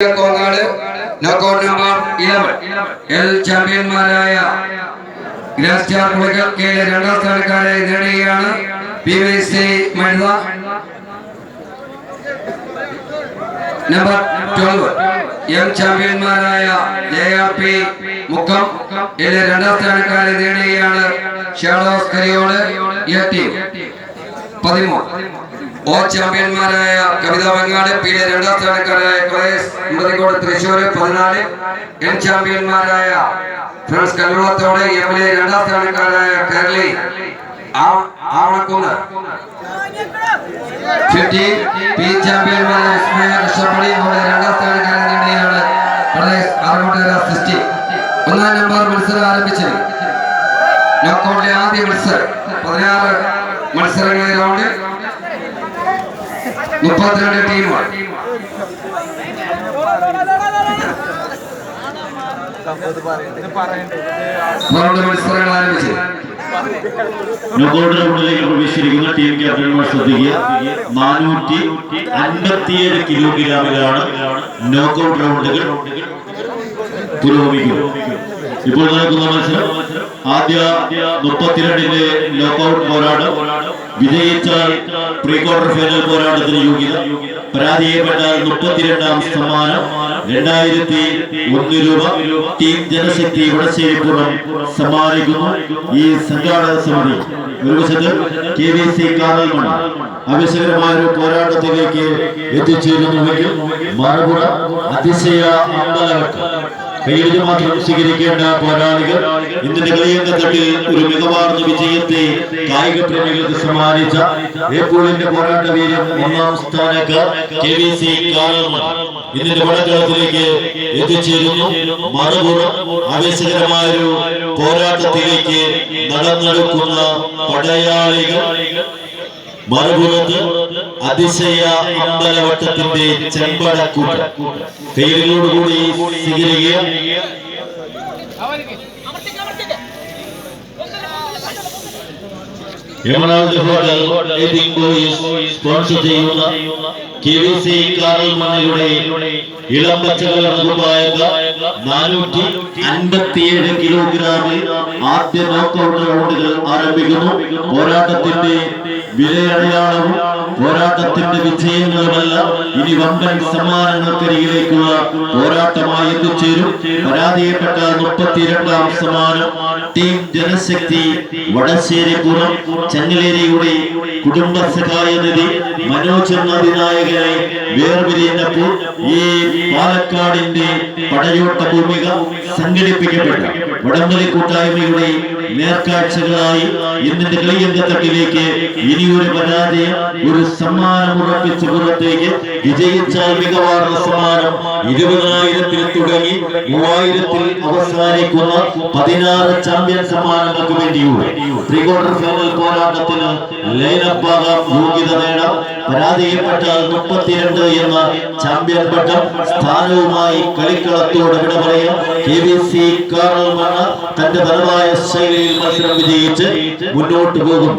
Knockout number 11 L ചാമ്പ്യന്മാരായ grass star Pulikkal കെയിലെ രണ്ടാം സ്ഥാനക്കാരെ നേടുകയാണ് PVC മൈദ നമ്പർ 12 M ചാമ്പ്യന്മാരായ JRP മുക്കം കെയിലെ രണ്ടാം സ്ഥാനക്കാരെ നേടുകയാണ് ഷാഡോസ് കരിയോട് ടീം 13 O ചാമ്പ്യന്മാരായ കവിത വെങ്ങാട് പിയിലെ രണ്ടാം സ്ഥാനക്കാരായ ക്രൈസ് മുടത്തിക്കോട് തൃശ്ശൂർ 14 N ചാമ്പ്യന്മാരായ ഫ്രണ്ട്സ് കല്ലുളത്തോട് എമ്മിലെ രണ്ടാം സ്ഥാനക്കാരായ കേരളി ആവണക്കുന്ന് 15 P ചാമ്പ്യന്മാരായ ഇസ്മയ കൃഷ്ണപ്പള്ളി രണ്ടാം സ്ഥാനക്കാരെ നേടിയാണ് ക്രൈസ് ആറങ്ങോട്ടേര 60 ഒന്നാം നമ്പർ മത്സരം ആരംഭിച്ചത് നോക്കൌട്ടിലെ ആദ്യ മത്സരം 16 മത്സരങ്ങളെ റൗണ്ട് 32 ടീമുകൾ മത്സരങ്ങൾ ആരംഭിച്ചു നോക്കൌട്ട് റൗണ്ടിലേക്ക് പ്രവേശിച്ചിരിക്കുന്ന ടീം ക്യാപ്റ്റന്മാർ ശ്രദ്ധിക്കുക 457 കിലോഗ്രാമിലാണ് നോക്കൌട്ട് റൗണ്ടുകൾ പുരോഗമിക്കുന്നത്. ഇപ്പോൾ നടക്കുന്ന മത്സരം ആദ്യ 32ന്റെ നോക്കൌട്ട് പോരാട്ടം. വിജയിച്ചാൽ പ്രീ ക്വാർട്ടർ ഫൈനൽ പോരാട്ടത്തിന് യോഗ്യത, പരാജയപ്പെട്ടാൽ 32ാം സമ്മാനം 2001 രൂപ ടീം ജനശക്തി വടശ്ശേരിപ്പുറം സമ്മാനിക്കുന്നു. ഈ സംഘാടക സമിതി ഒരു വശത്ത് KVC കാറൽമൺ ആവേശകരമായ ഒരു പോരാട്ടത്തിലേക്ക് എത്തിച്ചേരുന്നുവെങ്കിൽ മറുപുറ അതിശയ അമ്പലവട്ടം കയ്യിൽ മാത്രം സ്വീകരിക്കേണ്ട പോരാളികൾ ഇന്നത്തെ കളിയങ്കത്തട്ടിൽ ഒരു മികവാർന്ന വിജയത്തെ കായിക പ്രേമികൾക്ക് സമ്മാനിച്ച ഏപ്പോളിന്റെ പോരാട്ട വീര്യം ഒന്നാം സ്ഥാനക്കാർ KVC കാറൽമൺ ഇന്നത്തെ വടക്കളത്തിലേക്ക് എത്തിച്ചേരുന്നു. മറുപുറം ആവേശകരമായ ഒരു പോരാട്ടത്തിലേക്ക് നടന്നെടുക്കുന്ന പടയാളികൾ, മറുപുറത്ത് അതിശയ അമ്പലവട്ടത്തിന്റെ ചെമ്പടക്കൂട്ട് കൈകളോടുകൂടി സ്വീകരിക്കുക. എമറാൾഡ് ഹോട്ടൽ സ്പോൺസർ ചെയ്യുന്ന KVC കാറൽമണ്ണയുടെ ഇളം പച്ചക്കലർന്ന കുപ്പായക 457 കിലോഗ്രാമിൽ ആദ്യ നോക്കൌട്ട് റൗണ്ടുകൾ ആരംഭിക്കുന്നു. പോരാട്ടത്തിന്റെ വിലയടയാളവും പോരാട്ടത്തിന്റെ വിജയങ്ങളുമല്ല ഇനി വമ്പൻ സമ്മാനങ്ങൾക്കരികിലേക്കുള്ള പോരാട്ടമായി എത്തിച്ചേരും. പരാജയപ്പെട്ട 32ാം സമ്മാനം ടീം ജനശക്തി വടശ്ശേരിപ്പുറം ചെങ്ങലേരിയുടെ കുടുംബ സഹായ നിധി മനോജ് എന്ന അതിനായകനെ വേർപിരിഞ്ഞപ്പോൾ ഈ പാലക്കാടിന്റെ പടയോട്ട ഭൂമിക സംഘടിപ്പിക്കപ്പെട്ട വടംവലി കൂട്ടായ്മയുടെ നേർക്കാഴ്ചകളായി ഇന്നിന്റെ കളിയങ്കത്തട്ടിലേക്ക് ഇനിയൊരു പരാജയം ഒരു സമ്മാനം ഉറപ്പിച്ച് പുറത്തേക്ക്. വിജയിച്ചാൽ മികവാർന്ന സമ്മാനം 20,000-ൽ തുടങ്ങി 3,000-ൽ അവസാനിക്കുന്ന 16 ചാമ്പ്യൻ സമ്മാനങ്ങൾക്ക് വേണ്ടിയുള്ള പ്രീ ക്വാർട്ടർ ഫൈനൽ പോരാട്ടത്തിന് ലൈനപ്പാകാം, യോഗ്യത നേടാം. പരാജയപ്പെട്ടാൽ 32 എന്ന ചാമ്പ്യൻ പട്ടം സ്ഥാനവുമായി കളിക്കളത്തോട് വിട പറയാം. KVC കാറൽമൺ തന്റെ പരമായ ശൈലിയിൽ മത്സരം വിജയിച്ച് മുന്നോട്ട് പോകും.